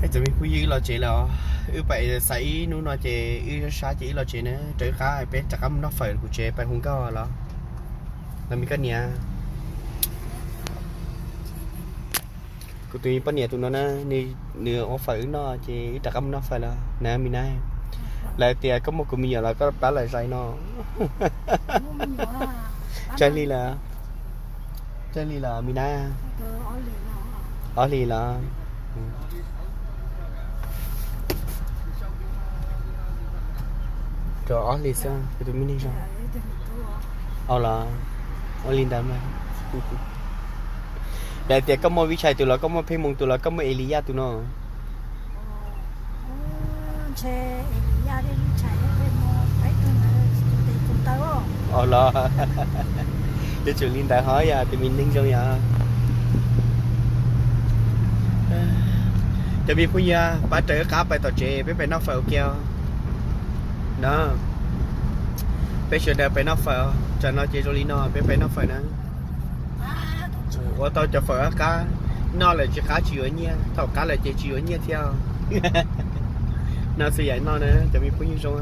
hayจะมีผู้ยื้อเราเจแล้วไปใส่นู้นเราเจช้าเจเราเจนะเจอข้าไปจากคำนอกไฟกูเจไปคงก็แล้วแล้วมีก็เนี้ยกูตัวนี้ปะเนี่ยตัวนั้นนะนี่เนื้อออฟไฟnóเจจากคำนอกไฟแล้วนะมีนายlại tiền có một cái mì là có bán lại say nó chơi li là mina ở li là rồi ở li sao cái tụi mini sao ở là ở li đam này lại tiền có một vị trí tụi nó có một phim mong tụi nó có một Elia tụi nó là để trường liên đại hỏi à thì mình ninh sao nhàจะมีผู้ยาป้าเจอข้าไปต่อเจไปนอกไฟเกียวนะไปเฉยเดินไปนอกไฟจะนอเจโจลีนอไปนอกไฟนะว่าตอนจะไฟก้านอเลยจะข้าเชื้อเนี่ยถ้าก้าเลยจะเชื้อเนี่ยเที่ยวน่าเสียนอนะจะมีผู้ยิ่งทรง